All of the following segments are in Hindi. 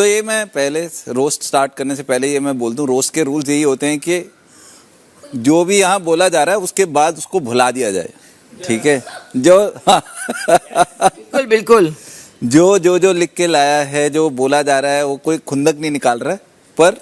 तो ये मैं पहले रोस्ट स्टार्ट करने से पहले ये मैं बोल दूं, रोस्ट के रूल्स यही होते हैं कि जो भी यहाँ बोला जा रहा है उसके बाद उसको भुला दिया जाए, ठीक है? जो बिल्कुल बिल्कुल जो लिख के लाया है, जो बोला जा रहा है, वो कोई खुंदक नहीं निकाल रहा है, पर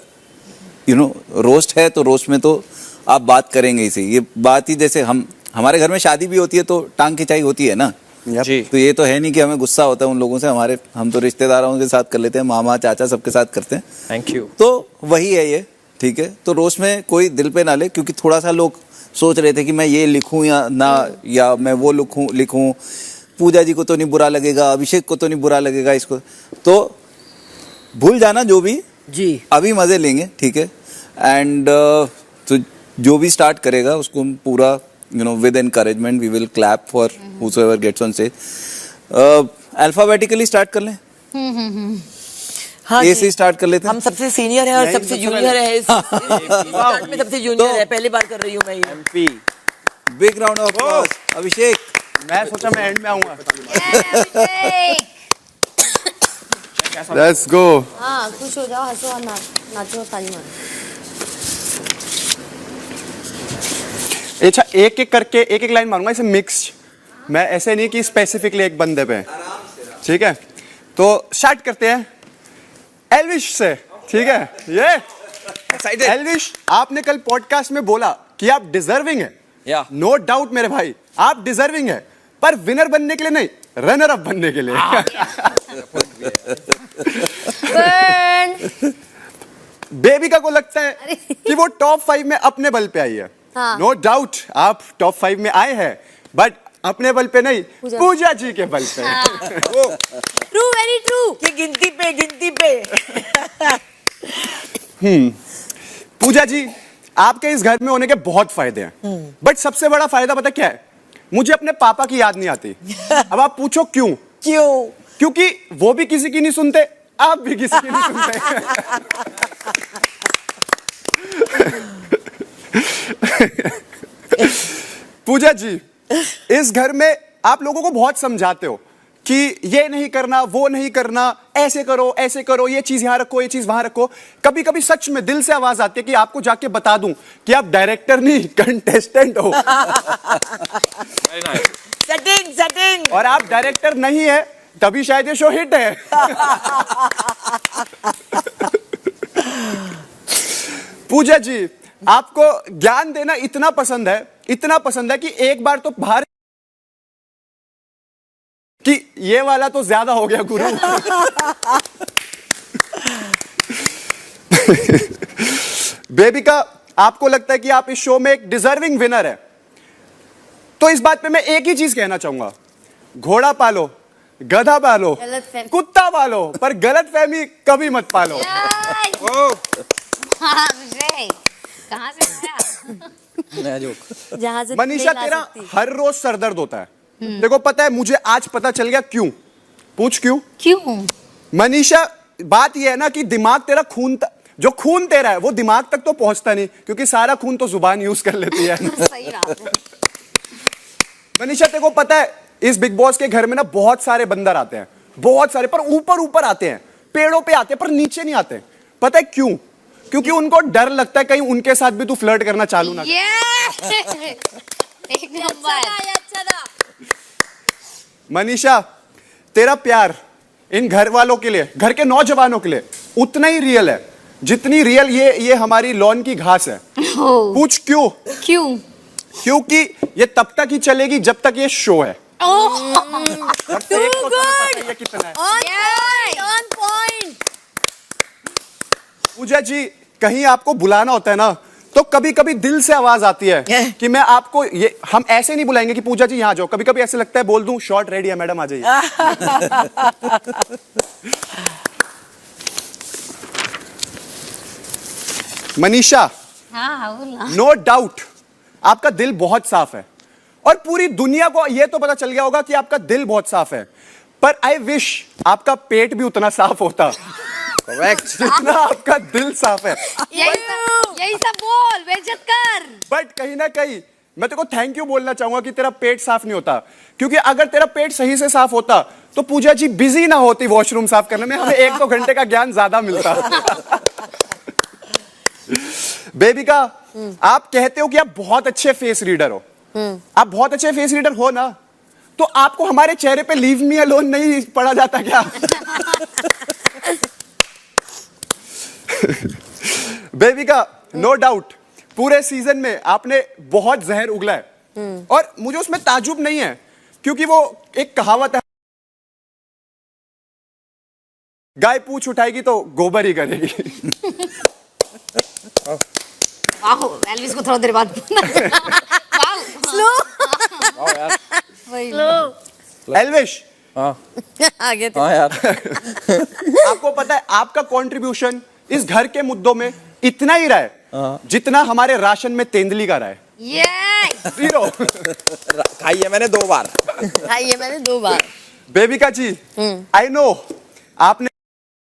रोस्ट है तो रोस्ट में तो आप बात करेंगे ही सही। ये बात ही जैसे हमारे घर में शादी भी होती है तो टांग खिंचाई होती है ना जी। तो ये तो है नहीं कि हमें गुस्सा होता है उन लोगों से, हम तो रिश्तेदारों के साथ कर लेते हैं, मामा चाचा सबके साथ करते हैं। Thank you. तो वही है ये, ठीक है? तो रोस्ट में कोई दिल पे ना ले, क्योंकि थोड़ा सा लोग सोच रहे थे कि मैं ये लिखूं या ना, या मैं वो लिखूं, पूजा जी को तो नहीं बुरा लगेगा, अभिषेक को तो नहीं बुरा लगेगा, इसको तो भूल जाना जो भी जी। अभी मजे लेंगे, ठीक है? एंड तो जो भी स्टार्ट करेगा उसको हम पूरा with encouragement we will clap for whosoever gets on stage. Alphabetically start कर लें। हाँ ए से स्टार्ट कर लेते हैं। हम सबसे सीनियर है और सबसे जूनियर है इस में सबसे जूनियर है, पहली बार कर रही हूँ मैं ये। MP. Big round of applause Abhishek. मैं सोचा मैं एंड में आऊंगा। Let's go. हाँ, खुश हो जाओ, हंसो और नाचो, ताली मारो। अच्छा, एक एक करके एक एक लाइन मारूंगा, इसे मिक्स, मैं ऐसे नहीं कि स्पेसिफिकली एक बंदे पे, ठीक है? तो स्टार्ट करते हैं एल्विश से, ठीक है? ये एल्विश, आपने कल पॉडकास्ट में बोला कि आप डिजर्विंग है। नो डाउट मेरे भाई, आप डिजर्विंग है, पर विनर बनने के लिए नहीं, रनर अप बनने के लिए। बेबिका को लगता है कि वो टॉप 5 में अपने बल पे आई है। नो डाउट आप टॉप 5 में आए हैं, बट अपने बल पे नहीं, पूजा जी के बल पे। True, very true. कि गिनती पे पूजा जी, आपके इस घर में होने के बहुत फायदे हैं, बट सबसे बड़ा फायदा पता क्या है? मुझे अपने पापा की याद नहीं आती। अब आप पूछो क्यों? क्योंकि वो भी किसी की नहीं सुनते, आप भी किसी की नहीं सुनते। पूजा जी, इस घर में आप लोगों को बहुत समझाते हो कि ये नहीं करना, वो नहीं करना, ऐसे करो, ये चीज यहां रखो, ये चीज वहां रखो। कभी कभी सच में दिल से आवाज आती है कि आपको जाके बता दूं कि आप डायरेक्टर नहीं, कंटेस्टेंट हो। सेटिंग और आप डायरेक्टर नहीं है, तभी शायद ये शो हिट है। पूजा जी, आपको ज्ञान देना इतना पसंद है कि एक बार तो बाहर कि ये वाला तो ज्यादा हो गया गुरु। बेबिका, आपको लगता है कि आप इस शो में एक डिजर्विंग विनर है, तो इस बात पे मैं एक ही चीज कहना चाहूंगा, घोड़ा पालो, गधा पालो, कुत्ता पालो, पर गलत फहमी कभी मत पालो। कहाँ से नया जोक? मनीषा, तेरा हर रोज सरदर्द होता है। देखो पता है, मुझे आज पता चल गया क्यों। पूछ क्यों? मनीषा, बात यह है ना कि दिमाग तेरा जो खून तेरा है वो दिमाग तक तो पहुंचता नहीं, क्योंकि सारा खून तो जुबान यूज कर लेती है। सही बात है। मनीषा, तेरे को पता है इस बिग बॉस के घर में ना बहुत सारे बंदर आते हैं, बहुत सारे, पर ऊपर आते हैं, पेड़ों पे आते हैं, पर नीचे नहीं आते। पता है क्यों? क्योंकि उनको डर लगता है कहीं उनके साथ भी तू फ्लर्ट करना चालू ना कर। एक नंबर। अच्छा था। मनीषा, तेरा प्यार इन घर वालों के लिए, घर के नौजवानों के लिए उतना ही रियल है जितनी रियल ये हमारी लॉन की घास है। पूछ क्यों? क्योंकि ये तब तक ही चलेगी जब तक ये शो है। और एक तो तुम्हें पता ही है कितना है। On point. पूजा जी, कहीं आपको बुलाना होता है ना, तो कभी कभी दिल से आवाज आती है कि मैं आपको हम ऐसे नहीं बुलाएंगे कि पूजा जी यहाँ जाओ। कभी कभी ऐसे लगता है बोल दूं, शॉट रेडी है मैडम, आ जाइए। मनीषा, नो डाउट आपका दिल बहुत साफ है, और पूरी दुनिया को यह तो पता चल गया होगा कि आपका दिल बहुत साफ है, पर आई विश आपका पेट भी उतना साफ होता जितना आपका दिल साफ है। यही सब बोल, बेइज्जत कर। बट कहीं ना कहीं मैं तेरे को थैंक यू बोलना चाहूंगा कि तेरा पेट साफ नहीं होता, क्योंकि अगर तेरा पेट सही से साफ होता तो पूजा जी बिजी ना होती वॉशरूम साफ करने में, हमें 1-2 घंटे का ज्ञान ज्यादा मिलता। बेबिका, आप कहते हो कि आप बहुत अच्छे फेस रीडर हो। आप बहुत अच्छे फेस रीडर हो ना, तो आपको हमारे चेहरे पे लीव मी अलोन नहीं पढ़ा जाता क्या? बेबिका, नो डाउट पूरे सीजन में आपने बहुत जहर उगला है, और मुझे उसमें ताजुब नहीं है, क्योंकि वो एक कहावत है, गाय पूछ उठाएगी तो गोबर ही करेगी। वाह, एल्विस को थोड़ा देर बाद स्लो एल्विश, आगे हाँ यार आपको पता है आपका कंट्रीब्यूशन इस घर के मुद्दों में इतना ही रहा है जितना हमारे राशन में तेंदुली का रहा है। ये 0। खाई है मैंने 2 बार। हाँ, ये मैंने 2 बार। बेबिका जी, आई नो आपने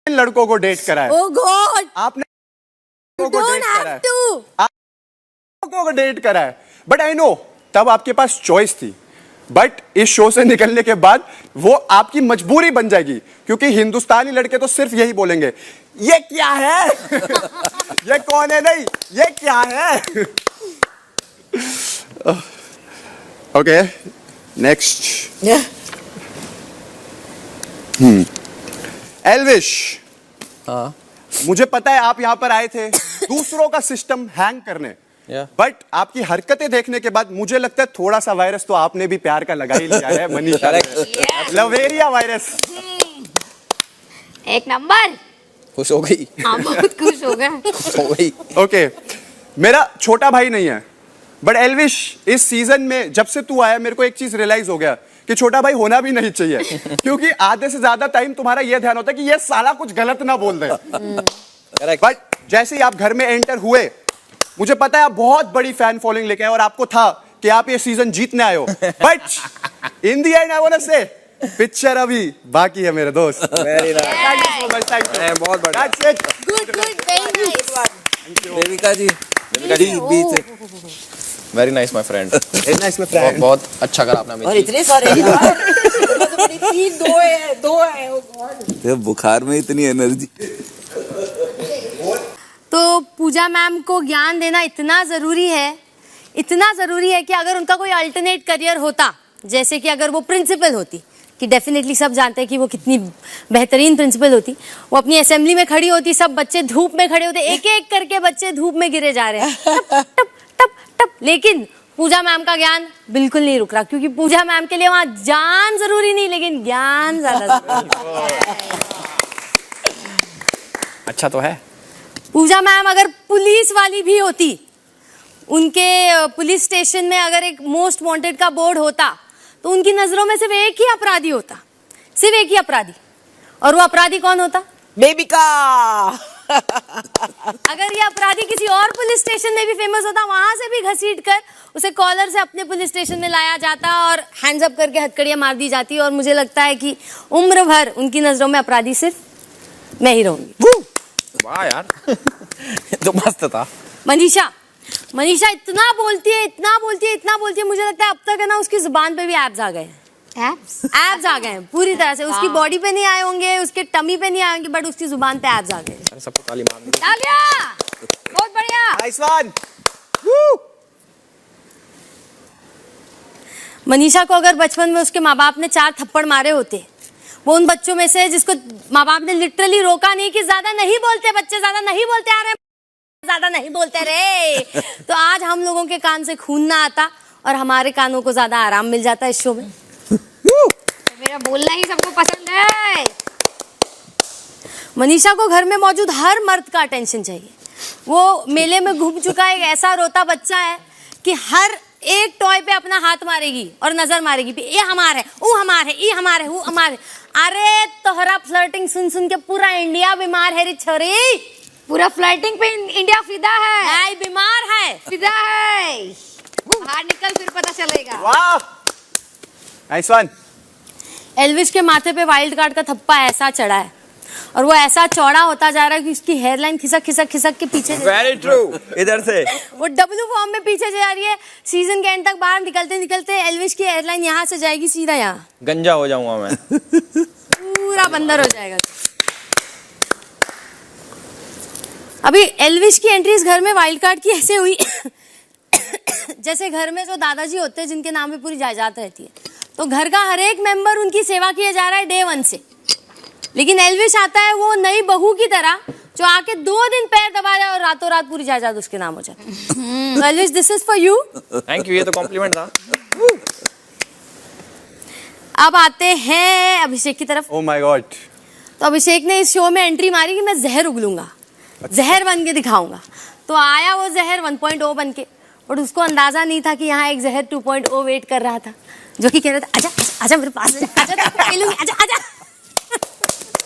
लड़कों को डेट करा है, ओह गॉड, आपने लड़कों को डोंट डेट करा हैव है, टू। लड़कों को डेट करा है, बट आई नो तब आपके पास चॉइस थी, बट इस शो से निकलने के बाद वो आपकी मजबूरी बन जाएगी, क्योंकि हिंदुस्तानी लड़के तो सिर्फ यही बोलेंगे, ये क्या है? ये कौन है? नहीं, ये क्या है? Okay, next. एल्विश, हाँ मुझे पता है आप यहां पर आए थे दूसरों का सिस्टम हैंग करने, Yeah. बट आपकी हरकतें देखने के बाद मुझे लगता है थोड़ा सा वायरस तो आपने भी प्यार का लगा ही लिया है मनीषा ने। लवेरिया वायरस। एक नंबर। खुश हो गई। हाँ, बहुत खुश हो गए। खुश हो गई। ओके, मेरा छोटा भाई नहीं है, बट एल्विश इस सीजन में जब से तू आया मेरे को एक चीज रियलाइज हो गया कि छोटा भाई होना भी नहीं चाहिए, क्योंकि आधे से ज्यादा टाइम तुम्हारा यह ध्यान होता है कि ये साला कुछ गलत ना बोल दे। Correct. बट जैसे ही आप घर में एंटर हुए, मुझे पता है आप बहुत बड़ी फैन फॉलोइंग लेके आए और आपको था कि आप ये सीजन जीतने आए हो, but in the end I want to say picture अभी बाकी है मेरे दोस्त। Very nice. Thank you so much, thank you, बहुत बढ़िया। That's it. Good good, very nice. Devika ji, be say very nice my friend. Very nice my friend. बहुत अच्छा करा आपने और हमें। इतने सारे यार। तो बड़ी 3, 2 है, 2 है। ओह गॉड। तो बुखार में इतनी एनर्जी। तो पूजा मैम को ज्ञान देना इतना ज़रूरी है कि अगर उनका कोई अल्टरनेट करियर होता, जैसे कि अगर वो प्रिंसिपल होती, कि डेफिनेटली सब जानते हैं कि वो कितनी बेहतरीन प्रिंसिपल होती, वो अपनी असेंबली में खड़ी होती, सब बच्चे धूप में खड़े होते, एक एक करके बच्चे धूप में गिरे जा रहे हैं, टप टप टप टप, लेकिन पूजा मैम का ज्ञान बिल्कुल नहीं रुक रहा, क्योंकि पूजा मैम के लिए वहां जान जरूरी नहीं, लेकिन ज्ञान ज्यादा जरूरी। अच्छा तो है। पूजा मैम अगर पुलिस वाली भी होती, उनके पुलिस स्टेशन में अगर एक मोस्ट वांटेड का बोर्ड होता, तो उनकी नजरों में सिर्फ एक ही अपराधी होता, सिर्फ एक ही अपराधी, और वो अपराधी कौन होता? बेबिका। अगर ये अपराधी किसी और पुलिस स्टेशन में भी फेमस होता, वहां से भी घसीट कर उसे कॉलर से अपने पुलिस स्टेशन में लाया जाता और हैंड्स अप करके हथकड़ियां मार दी जाती, और मुझे लगता है कि उम्र भर उनकी नजरों में अपराधी सिर्फ मैं ही रहूंगी। वाह यार तो मस्त था। मनीषा इतना बोलती है, मुझे लगता है अब तक है ना उसकी जुबान पे भी एब्स आ गए हैं। एब्स आ गए हैं पूरी तरह से। उसकी बॉडी पे नहीं आए होंगे, उसके टमी पे नहीं आए होंगे, बट उसकी जुबान पे एब्स आ गए हैं। सबको ताली मारनी। तालियां! बहुत बढ़िया। Nice one. मनीषा को अगर बचपन में उसके माँ बाप ने 4 थप्पड़ मारे होते, वो उन बच्चों में से जिसको माँ बाप ने लिटरली रोका नहीं कि ज्यादा नहीं बोलते बच्चे, ज्यादा नहीं बोलते, आ रहे ज्यादा नहीं बोलते रे, तो आज हम लोगों के कान से खून ना आता और हमारे कानों को ज्यादा आराम मिल जाता इस शो में। मेरा बोलना ही सबको पसंद है। मनीषा को घर में मौजूद हर मर्द का अटेंशन चाहिए। वो मेले में घूम चुका एक ऐसा रोता बच्चा है कि हर एक टॉय पे अपना हाथ मारेगी और नजर मारेगी, ये हमारा है, वो हमारा है, ये हमारा है, वो हमारा है। अरे तोहरा फ्लर्टिंग सुन सुन के पूरा इंडिया बीमार है रे छोरी। पूरा फ्लर्टिंग पे इंडिया फिदा है। नहीं, बीमार है। फिदा है। बाहर निकल फिर पता चलेगा। वाह, नाइस वन। एल्विश के माथे पे वाइल्ड कार्ड का थप्पा ऐसा चढ़ा है, और वो ऐसा चौड़ा होता जा रहा है कि उसकी हेयरलाइन खिसक खिसक खिसक के पीछे वेरी ट्रू, इधर से वो डब्लू फॉर्म में पीछे जा रही है। सीजन के एंड तक बाहर निकलते निकलते एल्विश की हेयरलाइन यहाँ से जाएगी सीधा यहाँ, गंजा हो जाऊंगा मैं। पूरा बंदर हो जाएगा। अभी एल्विश की एंट्री इस घर में वाइल्ड कार्ड की ऐसे हुई जैसे घर में जो दादाजी होते हैं जिनके नाम पे पूरी जायदाद रहती है, तो घर का हर एक मेंबर उनकी सेवा किया जा रहा है डे 1 से। लेकिन एल्विश आता है वो नई बहू की तरह जो आके 2 दिन पैर दबा जाए और रातों रात पूरी जायदाद उसके नाम हो जाए। तो Elvish, this is for you. Thank you, ये तो कॉम्प्लीमेंट था। अब आते हैं अभिषेक की तरफ। Oh my God. तो अभिषेक ने इस शो में एंट्री मारी कि मैं जहर उगलूंगा, जहर बन के दिखाऊंगा। तो आया वो जहर 1.0 बन के, और उसको अंदाजा नहीं था कि यहाँ एक जहर 2.0 वेट कर रहा था, जो कि कह रहा था आजा आजा मेरे पास, आजा आजा आजा।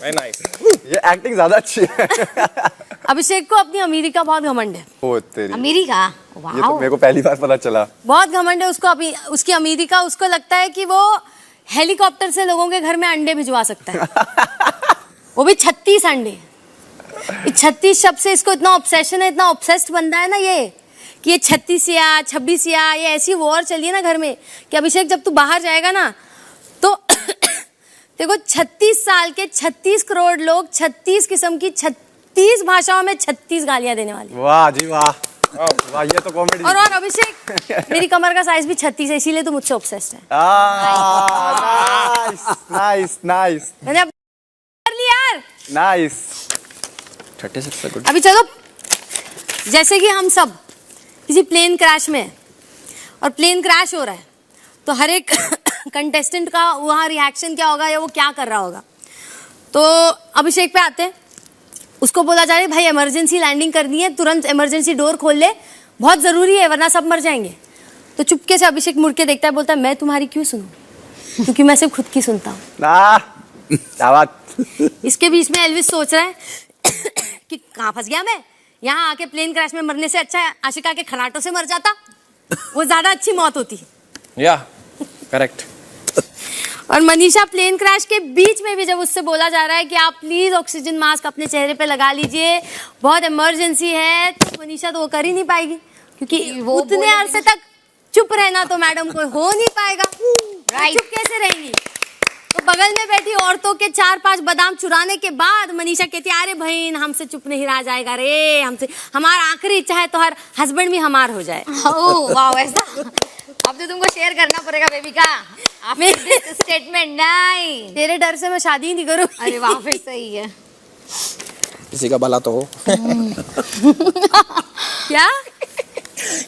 Very nice. ये एक्टिंग ज्यादा अच्छी है। अभिषेक को अपनी अमीरी का बहुत घमंड है, ओ तेरी, अमेरिका, ये तो वाओ। मेरे को पहली बार पता चला। बहुत घमंड है उसको उसकी अमीरी का। उसको लगता है कि वो हेलीकॉप्टर से लोगों के घर में अंडे भिजवा सकता है, वो भी 36 अंडे। 36 शब्द से इसको इतना ऑब्सेशन है, इतना ऑब्सेस्ड बंदा है ना ये, कि ये 36 या 26 या ये ऐसी वॉर चली है ना घर में कि अभिषेक जब तू बाहर जाएगा ना तो देखो 36 साल के 36 करोड़ लोग 36 किस्म की 36 भाषाओं में 36 गालियां देने वाले। वाह जी वाह, वाह ये तो कॉमेडी। और अभिषेक मेरी कमर का साइज भी 36 है, इसीलिए तो मुझसे ऑब्सेस्ड है। नाइस नाइस नाइस मैंने अब कर लिया यार। नाइस। 36 से गुड। अभी चलो, जैसे कि हम सब किसी प्लेन क्रैश में हैं और प्लेन क्रैश हो रहा है, तो हर एक कंटेस्टेंट का वहाँ रिएक्शन क्या होगा या वो क्या कर रहा होगा। तो अभिषेक पे आते हैं, उसको बोला जा रहा है भाई इमरजेंसी लैंडिंग करनी है, तुरंत इमरजेंसी डोर खोल ले, बहुत ज़रूरी है वरना सब मर जाएंगे। तो चुपके से अभिषेक मुड़ के देखता है, बोलता है मैं तुम्हारी क्यों सुनूं, क्योंकि मैं सिर्फ खुद की सुनता हूँ। क्या बात। इसके बीच में एल्विस सोच रहा है कि कहाँ फंस गया मैं, यहाँ आके प्लेन क्रैश में मरने से अच्छा है आशिका के खराटों से मर जाता, वो ज्यादा अच्छी मौत होती। या करेक्ट। और मनीषा प्लेन क्रैश के बीच में भी जब उससे बोला जा रहा है कि आप प्लीज ऑक्सीजन मास्क अपने चेहरे पे लगा लीजिए, बहुत इमरजेंसी है, तो मनीषा तो वो कर ही नहीं पाएगी, क्योंकि वो उतने अरसे तक चुप रहना तो मैडम को हो नहीं पाएगा। चुप कैसे रहेंगी। तो बगल में बैठी औरतों के 4-5 बादाम चुराने के बाद मनीषा कहती है अरे बहन हमसे चुप नहीं रहा जाएगा रे, हमसे हमारा आखिरी इच्छा है तो हर हस्बैंड भी हमार हो जाए। ओह वाओ, ऐसा अब तो तुमको शेयर करना पड़ेगा बेबिका आफ्टर स्टेटमेंट। नहीं, तेरे डर से मैं शादी ही नहीं करूँ। अरे वाह, फिर सही है। किसी का भला तो हो। क्या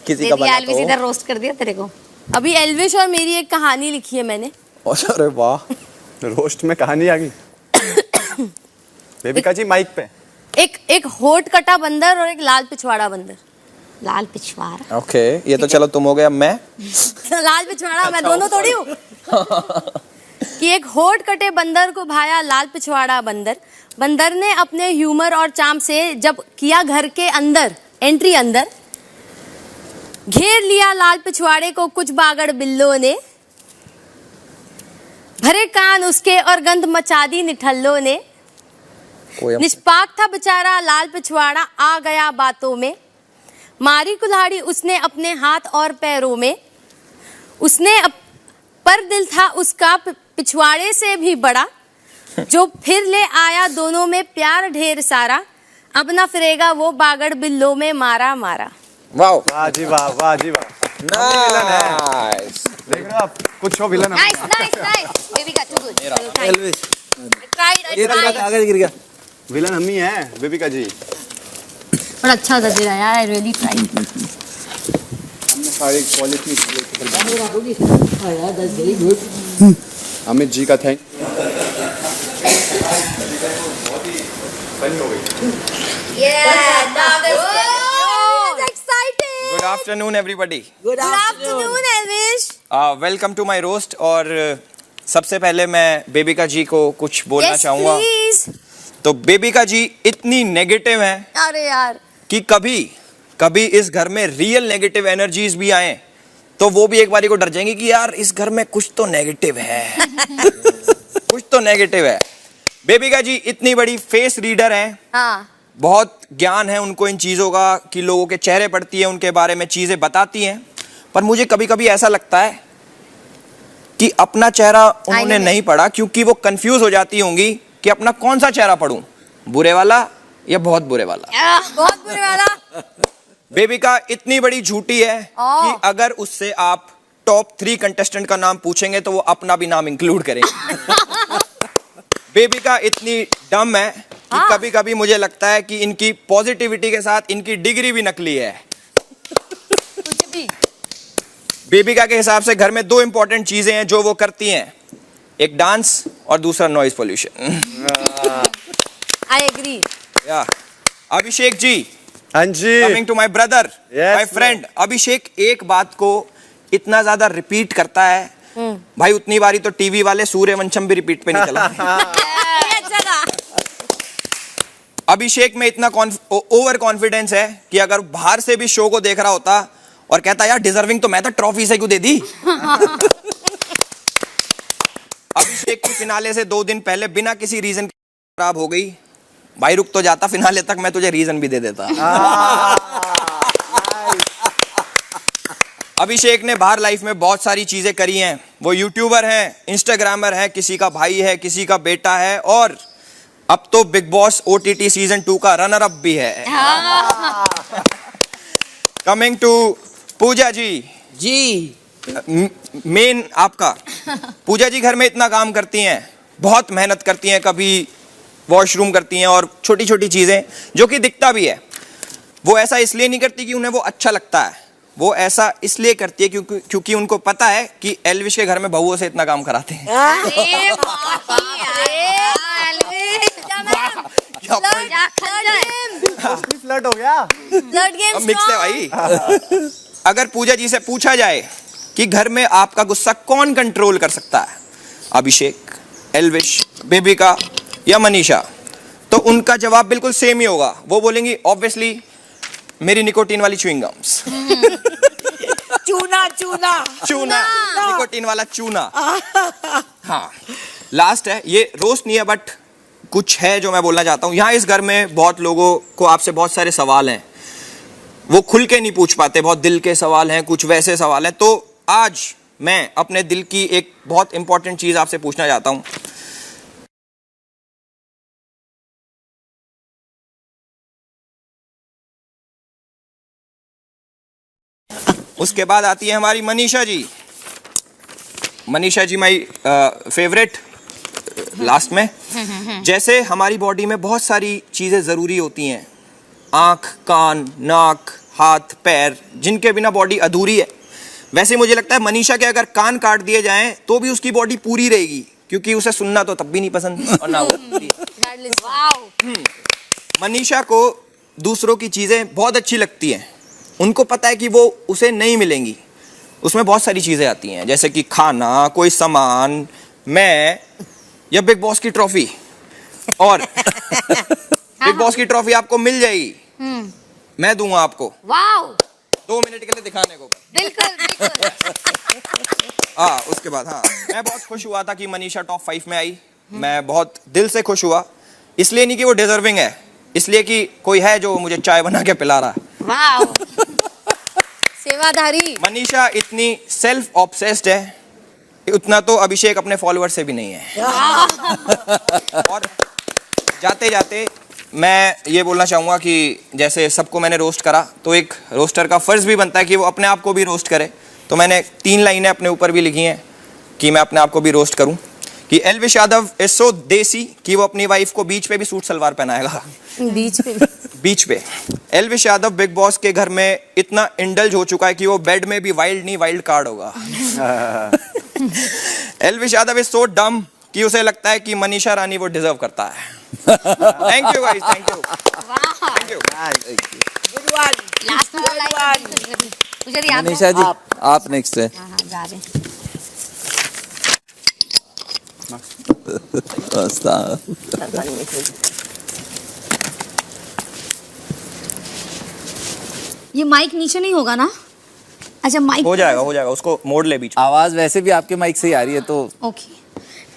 किसी का भला तो एल्विस हो। इधर रोस्ट कर दिया तेरे को। अभी एल्विश और मेरी एक कहानी लिखी है मैंने। अरे वाह, रोस्ट में कहानी आ गई। बेबिका जी माइक पे। एक होठ कटा बंदर और एक लाल पिछवाड़ा बंदर। लाल पिछवाड़ा, ओके ये तो चलो तुम हो गया, मैं लाल पिछवाड़ा मैं दोनों थोड़ी हूँ। कि एक होठ कटे बंदर को भाया लाल पिछवाड़ा बंदर, बंदर ने अपने ह्यूमर और चाम से जब किया घर के अंदर एंट्री, अंदर घेर लिया लाल पिछवाड़े को कुछ बागड़ बिल्लों ने, भरे कान उसके और गंध मचा दी निठल्लों ने, निष्पाक था बेचारा लाल पिछवाड़ा आ गया बातों में, मारी कुल्हाड़ी उसने अपने हाथ और पैरों में, उसने पर दिल था उसका पिछवाड़े से भी बड़ा, जो फिर ले आया दोनों में प्यार ढेर सारा, अब ना फिरेगा वो बागड़ बिल्लों में मारा मारा। वाह वाह जी वाह, वाह जी वाह। नाइस। देख रहे हो आप, कुछ हो विलन। नाइस नाइस नाइस बेबिका, टू गुड। एल्विश ट्राइड ये तेरा कागज गिर गया। विलन हम ही है बेबिका जी। और अच्छा था तेरा यार, आई रियली ट्राइड। सारी क्वालिटी अमित जी का thank. Good afternoon everybody. Good afternoon Elvish. Welcome to my roast. और सबसे पहले मैं बेबिका जी को कुछ बोलना Yes, चाहूंगा। please. तो बेबिका जी इतनी नेगेटिव हैं अरे यार कि कभी इस घर में रियल नेगेटिव एनर्जीज भी आए तो वो भी एक बारी को डर जाएंगी कि यार इस घर में कुछ तो नेगेटिव है। कुछ तो नेगेटिव है। बेबिका जी इतनी बड़ी फेस रीडर हैं, हाँ बहुत ज्ञान है उनको इन चीज़ों का कि लोगों के चेहरे पढ़ती है, उनके बारे में चीज़ें बताती हैं, पर मुझे कभी कभी ऐसा लगता है कि अपना चेहरा उन्होंने नहीं पढ़ा, क्योंकि वो कंफ्यूज हो जाती होंगी कि अपना कौन सा चेहरा पढ़ूं, बुरे वाला या बहुत बुरे वाला। बहुत बुरे वाला। बेबिका इतनी बड़ी झूठी है कि अगर उससे आप टॉप 3 कंटेस्टेंट का नाम पूछेंगे तो वो अपना भी नाम इंक्लूड करेंगे। बेबिका इतनी डम है कि कभी कभी मुझे लगता है कि इनकी पॉजिटिविटी के साथ इनकी डिग्री भी नकली है। कुछ भी। बेबिका के हिसाब से घर में 2 इंपॉर्टेंट चीजें हैं जो वो करती हैं, एक डांस और दूसरा नॉइज पोल्यूशन। I agree. या अभिषेक जी, हाँ जी, coming to my brother, Yes, my friend, Abhishek एक बात को इतना ज्यादा रिपीट करता है भाई, उतनी बारी तो टीवी वाले सूर्यवंशम भी रिपीट पे नहीं चला। ये अच्छा था। अभिषेक में इतना ओवर कॉन्फिडेंस है कि अगर बाहर से भी शो को देख रहा होता और कहता यार डिजर्विंग तो मैं था, ट्रॉफी से क्यों दे दी। अभिषेक की फिनाले से 2 दिन पहले बिना किसी रीजन के खराब हो गई, भाई रुक तो जाता फिनाले तक, मैं तुझे रीजन भी दे देता। अभिषेक ने बाहर लाइफ में बहुत सारी चीजें करी हैं, वो यूट्यूबर हैं, इंस्टाग्रामर है, किसी का भाई है, किसी का बेटा है, और अब तो बिग बॉस OTT सीजन 2 का रनर अप भी है। कमिंग टू पूजा जी, जी मेन आपका पूजा जी घर में इतना काम करती हैं, बहुत मेहनत करती हैं, कभी वॉशरूम करती हैं और छोटी छोटी चीजें जो कि दिखता भी है। वो ऐसा इसलिए नहीं करती कि उन्हें वो अच्छा लगता है, वो ऐसा इसलिए करती है क्योंकि उनको पता है कि एल्विश के घर में बहुओं से इतना काम कराते हैं। अरे बाप रे, एल्विश। फ्लर्ट हो गया। ब्लड गेम मिक्स है भाई। अगर पूजा जी से पूछा जाए कि घर में आपका गुस्सा कौन कंट्रोल कर सकता है, अभिषेक, एल्विश, बेबिका या मनीषा, तो उनका जवाब बिल्कुल सेम ही होगा। वो बोलेंगी ऑब्वियसली मेरी निकोटीन वाली च्युइंग गम्स। चूना चूना चूना, निकोटीन वाला चूना। हाँ, लास्ट है, ये रोस्ट नहीं है बट कुछ है जो मैं बोलना चाहता हूँ। यहाँ इस घर में बहुत लोगों को आपसे बहुत सारे सवाल हैं, वो खुल के नहीं पूछ पाते, बहुत दिल के सवाल हैं, कुछ वैसे सवाल हैं। तो आज मैं अपने दिल की एक बहुत इंपॉर्टेंट चीज आपसे पूछना चाहता हूँ। उसके बाद आती है हमारी Manisha ji. Manisha ji my favourite last में। जैसे हमारी बॉडी में बहुत सारी चीजें जरूरी होती हैं, आंख, कान, नाक, हाथ, पैर, जिनके बिना बॉडी अधूरी है, वैसे मुझे लगता है मनीषा के अगर कान काट दिए जाएं तो भी उसकी बॉडी पूरी रहेगी, क्योंकि उसे सुनना तो तब भी नहीं पसंद और ना वो। मनीषा को दूसरों की चीजें बहुत अच्छी लगती हैं, उनको पता है कि वो उसे नहीं मिलेंगी, उसमें बहुत सारी चीजें आती हैं, जैसे कि खाना, कोई सामान, मैं, या बिग बॉस की ट्रॉफी। और बिग बॉस की ट्रॉफी आपको मिल जाएगी, मैं दूंगा आपको, वाओ, 2 मिनट के लिए दिखाने को। बिल्कुल बिल्कुल। हाँ, उसके बाद हाँ, मैं बहुत खुश हुआ था कि मनीषा टॉप 5 में आई। मैं बहुत दिल से खुश हुआ, इसलिए नहीं कि वो डिजर्विंग है, इसलिए कि कोई है जो मुझे चाय बना के पिला रहा है। वाओ, सेवाधारी। मनीषा इतनी सेल्फ ऑब्सेस्ड है, उतना तो अभिषेक अपने फॉलोअर से भी नहीं है। और जाते जाते मैं ये बोलना चाहूँगा कि जैसे सबको मैंने रोस्ट करा, तो एक रोस्टर का फर्ज भी बनता है कि वो अपने आप को भी रोस्ट करे। तो मैंने 3 लाइनें अपने ऊपर भी लिखी हैं कि मैं अपने आप को भी रोस्ट करूं, कि एल्विश यादव इज सो देसी कि वो अपनी वाइफ को बीच पे भी सूट सलवार पहनाएगा। बीच पे एल्विश यादव बिग बॉस के घर में इतना इंडल्ज हो चुका है कि वो बेड में भी वाइल्ड नहीं वाइल्ड कार्ड होगा। एल्विश यादव इज सो डम कि उसे लगता है कि मनीषा रानी वो डिजर्व करता है। Thank you guys, thank you, thank you. Good one. Last वाला मुझे याद है। मनीषा जी आप नेक्स्ट है। हाँ, जा रहे। ये माइक नीचे नहीं होगा ना? अच्छा, माइक हो जाएगा, उसको मोड़ ले बीच में। आवाज वैसे भी आपके माइक से ही आ रही है तो ओके।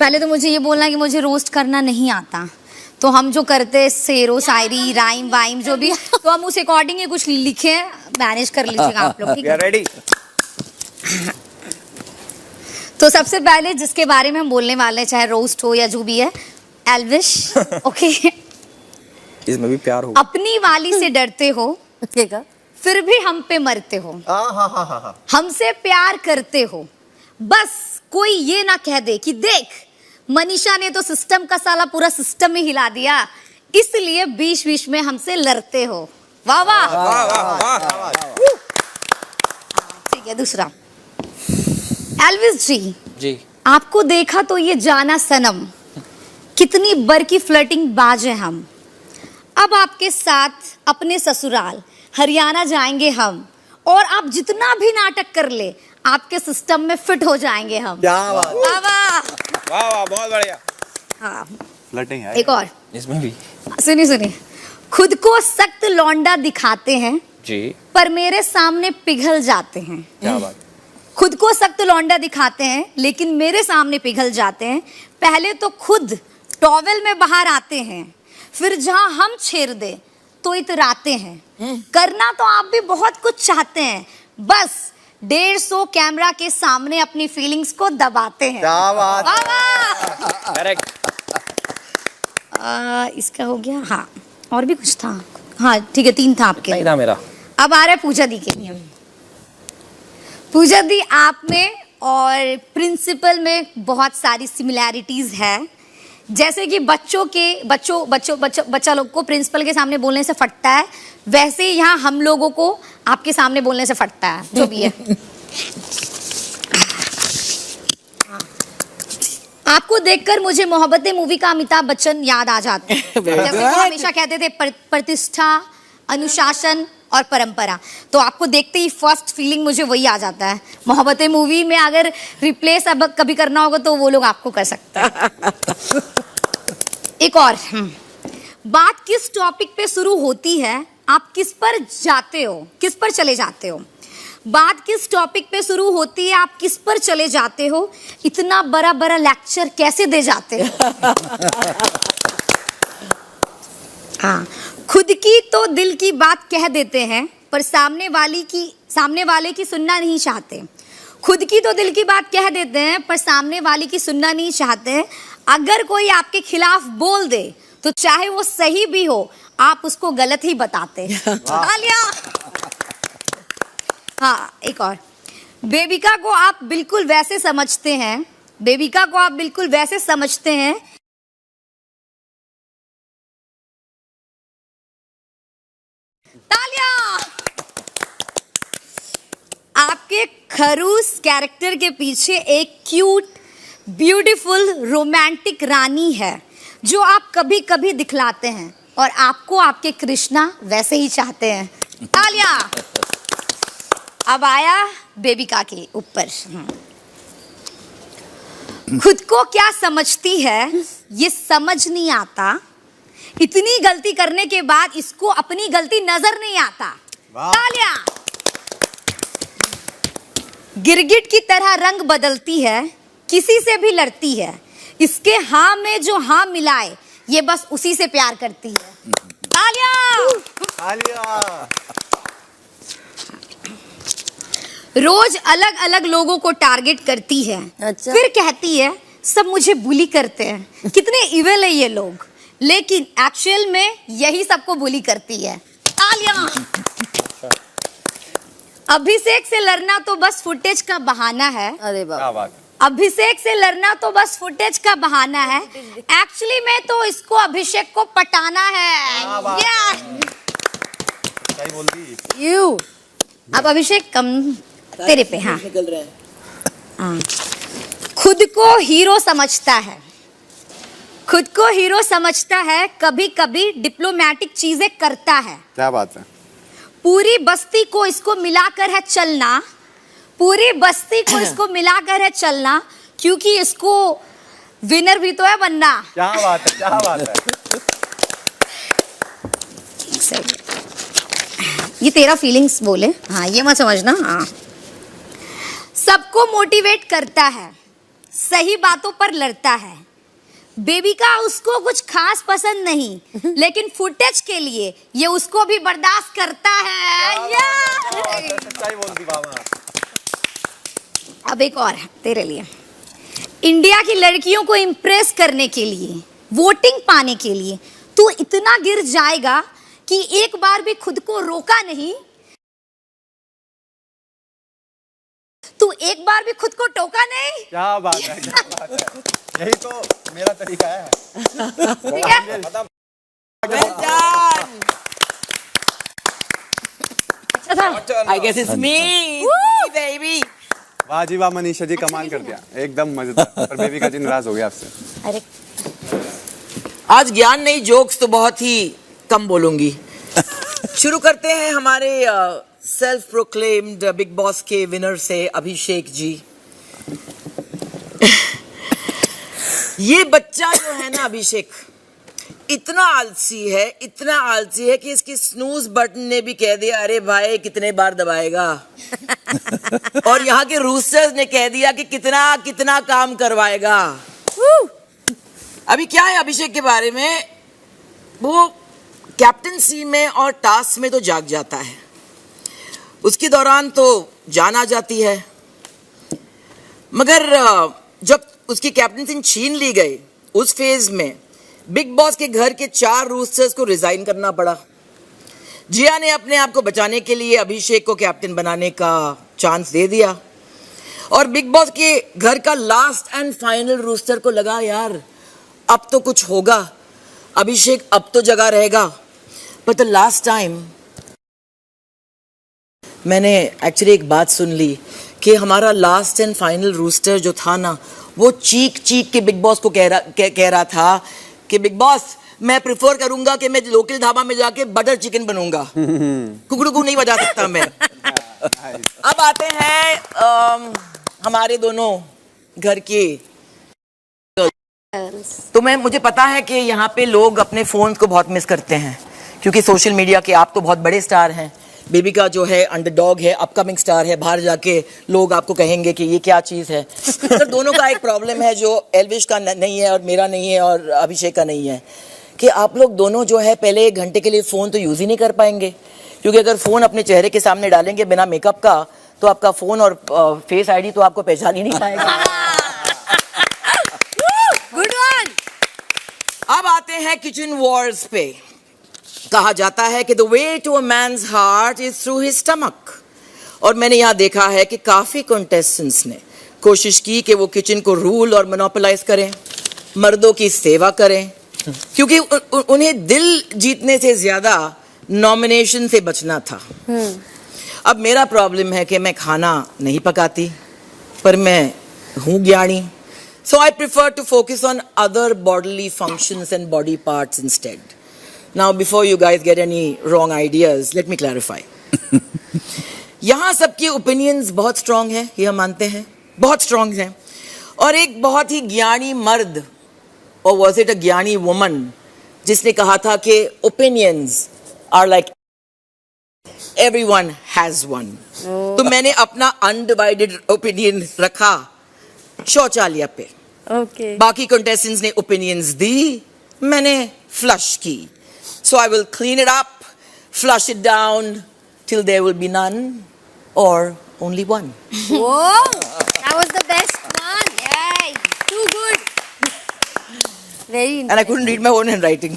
पहले तो मुझे ये बोलना कि मुझे रोस्ट करना नहीं आता, तो हम जो करते हैं शेरो शायरी राइम वाइम जो भी, तो हम उस अकॉर्डिंग ही कुछ लिखे मैनेज कर लीजिएगा आप लोग, ठीक है? रेडी? तो सबसे पहले जिसके बारे में हम बोलने वाले हैं, चाहे रोस्ट हो या जो भी है, एल्विश। ओके। इसमें भी प्यार होगा। अपनी वाली से डरते हो, फिर भी हम पे मरते हो, हमसे प्यार करते हो, बस कोई ये ना कह दे कि देख मनीषा ने तो सिस्टम का साला पूरा सिस्टम ही हिला दिया, इसलिए बीच बीच में हमसे लड़ते हो। वाह वाह वाह वाह वाह। ठीक है, दूसरा एल्विस जी आपको देखा तो ये जाना सनम, कितनी बर की फ्लर्टिंग बाज हैं हम, अब आपके साथ अपने ससुराल हरियाणा जाएंगे हम, और आप जितना भी नाटक कर ले आपके सिस्टम में फिट हो जाएंगे हम। क्या बात। वाह वाह। वाह वाह, बहुत बढ़िया। हाँ, फ्लर्टिंग है। एक और इसमें भी सुनिए सुनिए, खुद को सख्त लौंडा दिखाते हैं जी, पर मेरे सामने पिघल जाते हैं। क्या बात। खुद को सख्त लौंडा दिखाते हैं लेकिन मेरे सामने पिघल जाते हैं, पहले तो खुद टॉवेल में बाहर आते हैं, फिर जहां हम छेड़ दे तो इतराते हैं, करना तो आप भी बहुत कुछ चाहते हैं, बस 150 कैमरा के सामने अपनी फीलिंग्स को दबाते हैं। क्या बात। वाह वाह। करेक्ट। इसका हो गया। हाँ, और भी कुछ था। हाँ ठीक है, 3 था आपके। नहीं था मेरा। अब आ रहा है पूजा दी के लिए। पूजा दी, आप में और प्रिंसिपल में बहुत सारी सिमिलैरिटीज है, जैसे कि बच्चा लोग को प्रिंसिपल के सामने बोलने से फटता है, वैसे ही यहाँ हम लोगों को आपके सामने बोलने से फटता है, जो भी है। आपको देखकर मुझे मोहब्बतें मूवी का अमिताभ बच्चन याद आ जाता है, जैसे वो हमेशा कहते थे प्रतिष्ठा, अनुशासन और परंपरा, तो आपको देखते ही फर्स्ट फीलिंग मुझे वही आ जाता है। मोहब्बतें मूवी में अगर रिप्लेस अब कभी करना होगा तो वो लोग आपको कर सकते हैं। एक और बात किस टॉपिक पे शुरू होती है, आप किस पर जाते हो, किस पर चले जाते हो। बात किस टॉपिक पे शुरू होती है, आप किस पर चले जाते हो, इतना बड़ा बड़ा लेक्चर कैसे दे जाते हो। हाँ, खुद की तो दिल की बात कह देते हैं पर सामने वाले की सुनना नहीं चाहते। खुद की तो दिल की बात कह देते हैं पर सामने वाले की सुनना नहीं चाहते। अगर कोई आपके खिलाफ बोल दे तो चाहे वो सही भी हो, आप उसको गलत ही बताते। तालियां। हाँ, एक और, बेबिका को आप बिल्कुल वैसे समझते हैं, बेबिका को आप बिल्कुल वैसे समझते हैं। तालियां। आपके खरूस कैरेक्टर के पीछे एक क्यूट, ब्यूटीफुल, रोमांटिक रानी है जो आप कभी कभी दिखलाते हैं, और आपको आपके कृष्णा वैसे ही चाहते हैं। तालियां। अब आया बेबिका के ऊपर। खुद को क्या समझती है ये समझ नहीं आता, इतनी गलती करने के बाद इसको अपनी गलती नजर नहीं आता। तालियां। गिरगिट की तरह रंग बदलती है, किसी से भी लड़ती है, इसके हाँ में जो हाँ मिलाए ये बस उसी से प्यार करती है। तालियां। तालियां। रोज अलग अलग लोगों को टारगेट करती है, अच्छा। फिर कहती है सब मुझे बुली करते हैं, कितने इविल है ये लोग, लेकिन एक्चुअल में यही सबको बुली करती है। तालियां। अभिषेक से लड़ना तो बस फुटेज का बहाना है। अरे बाप, क्या बात। अभिषेक से लड़ना तो बस फुटेज का बहाना है, एक्चुअली में तो इसको अभिषेक को पटाना है। सही बोल दी। यू। अब अभिषेक कम तेरे पे। हाँ, निकल रहे हैं। हाँ। खुद को हीरो समझता है, खुद को हीरो समझता है, कभी कभी डिप्लोमेटिक चीजें करता है। क्या बात है। पूरी बस्ती को इसको मिलाकर है चलना, पूरी बस्ती को इसको मिलाकर है चलना, क्योंकि इसको विनर भी तो है बनना। क्या बात है, क्या बात है। ये तेरा फीलिंग्स बोले, हाँ ये मत समझना। हाँ, सबको मोटिवेट करता है, सही बातों पर लड़ता है। बेबी का उसको कुछ खास पसंद नहीं, लेकिन फुटेज के लिए ये उसको भी बर्दाश्त करता है। सच्चाई बोलती बाबा। अब एक और है तेरे लिए। इंडिया की लड़कियों को इम्प्रेस करने के लिए, वोटिंग पाने के लिए तू इतना गिर जाएगा कि एक बार भी खुद को रोका नहीं, तू एक बार भी खुद को टोका नहीं। क्या बात है, क्या बात है। यही तो मेरा तरीका है। ठीक है? अच्छा था। I guess it's me, baby. वाह जी वाह, मनीषा जी कमाल कर दिया, एकदम मजेदार। पर बेबी का जी नाराज हो गया आपसे। अरे आज ज्ञान नहीं, जोक्स तो बहुत ही कम बोलूंगी। शुरू करते हैं हमारे सेल्फ प्रोक्लेम्ड बिग बॉस के विनर से, अभिषेक जी। ये बच्चा जो है ना अभिषेक, इतना आलसी है, इतना आलसी है कि इसकी स्नूज बटन ने भी कह दिया अरे भाई कितने बार दबाएगा। और यहाँ के रूस्टर्स ने कह दिया कि कितना कितना काम करवाएगा। अभी क्या है अभिषेक के बारे में, वो कैप्टनसी में और टास्क में तो जाग जाता है, उसके दौरान तो जान आ जाती है, मगर जब उसकी कैप्टनसी छीन ली गई उस फेज में बिग बॉस के घर के 4 रूस्टर्स को रिजाइन करना पड़ा। जिया ने अपने आप को बचाने के लिए अभिषेक को कैप्टन बनाने का चांस दे दिया, और बिग बॉस के घर का लास्ट एंड फाइनल रूस्टर को लगा यार अब तो कुछ होगा, अभिषेक अब तो जगह रहेगा। पर द लास्ट टाइम मैंने एक्चुअली एक बात सुन ली कि हमारा लास्ट एंड फाइनल रूस्टर जो था ना, वो चीख चीख के बिग बॉस को कह रहा था कि बिग बॉस मैं प्रेफर करूंगा कि मैं लोकल ढाबा में जाके बटर चिकन बनूंगा, कुकड़ू नहीं बजा सकता मैं। अब आते हैं हमारे दोनों घर के। तो मुझे पता है कि यहाँ पे लोग अपने फोन को बहुत मिस करते हैं, क्योंकि सोशल मीडिया के आप तो बहुत बड़े स्टार हैं। बेबी का जो है अंडरडॉग है, अपकमिंग स्टार है, बाहर जाके लोग आपको कहेंगे कि ये क्या चीज़ है। सर दोनों का एक प्रॉब्लम है जो एल्विश का नहीं है और मेरा नहीं है और अभिषेक का नहीं है, कि आप लोग दोनों जो है पहले 1 घंटे के लिए फ़ोन तो यूज़ ही नहीं कर पाएंगे, क्योंकि अगर फ़ोन अपने चेहरे के सामने डालेंगे बिना मेकअप का तो आपका फ़ोन और फेस आईडी तो आपको पहचान ही नहीं पाएगा। Good one. अब आते हैं किचन वॉर्स पे। कहा जाता है कि the way to a man's heart is through his stomach, और मैंने यहाँ देखा है कि काफ़ी कंटेस्टेंट्स ने कोशिश की कि वो किचन को रूल और मोनोपोलाइज करें, मर्दों की सेवा करें, क्योंकि उन्हें दिल जीतने से ज़्यादा नॉमिनेशन से बचना था। अब मेरा प्रॉब्लम है कि मैं खाना नहीं पकाती, पर मैं हूँ ज्ञानी, so I prefer to focus on other bodily functions and body parts instead. Now, before you guys get any wrong ideas, let me clarify. यहाँ सबकी opinions बहुत strong है, ये हम मानते हैं, बहुत strong हैं, और एक बहुत ही ज्ञानी मर्द, or was it a ज्ञानी woman, जिसने कहा था कि opinions are like everyone has one. तो मैंने अपना undivided opinion रखा शौचालय पे। ओके। बाकी कंटेस्टेंट्स ने ओपिनियंस दी, मैंने फ्लश की। So I will clean it up, flush it down till there will be none or only one. Whoa, that was the best one. Yay, too good. Very. And I couldn't read my own handwriting.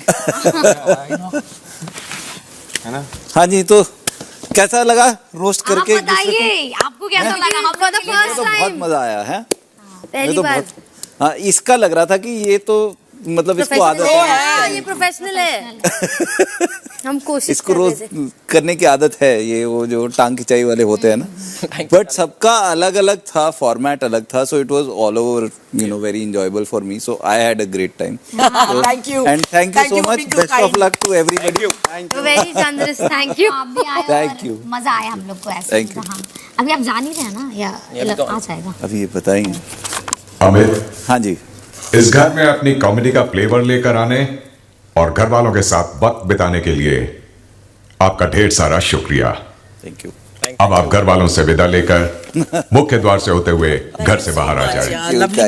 है ना? हाँ जी, तो कैसा लगा रोस्ट आप करके? बताइए आपको कैसा लगा? हम For the लोग first तो बहुत time. मजा आया है। पहली तो बार। हाँ, इसका लग रहा था कि ये तो मतलब इसको आदत Professional है, हाँ, ये प्रोफेशनल है। हम कोशिश इसको कर रोज रहे थे। करने की आदत है, ये वो जो टांग खिंचाई वाले होते हैं ना। बट सबका अलग अलग था, फॉर्मेट अलग था, so it was all over very enjoyable for me, so I had a great time. Thank you. And thank you Thank so you for much, being so best of kind. Luck to everybody. Very generous. Thank you. आप भी आए Thank और you. मजा आया हम लोग को ऐसे। Thank you. हाँ। अभी आप जान ही रहे हैं ना, या आ जाएगा? अभी ये बताएंगे। अमित, हाँ जी, इस घर में अपनी कॉमेडी का फ्लेवर लेकर आने और घर वालों के साथ वक्त बिताने के लिए आपका ढेर सारा शुक्रिया। Thank you. अब आप घर वालों से विदा लेकर मुख्य द्वार से होते हुए घर से बाहर आ जाए। Lovely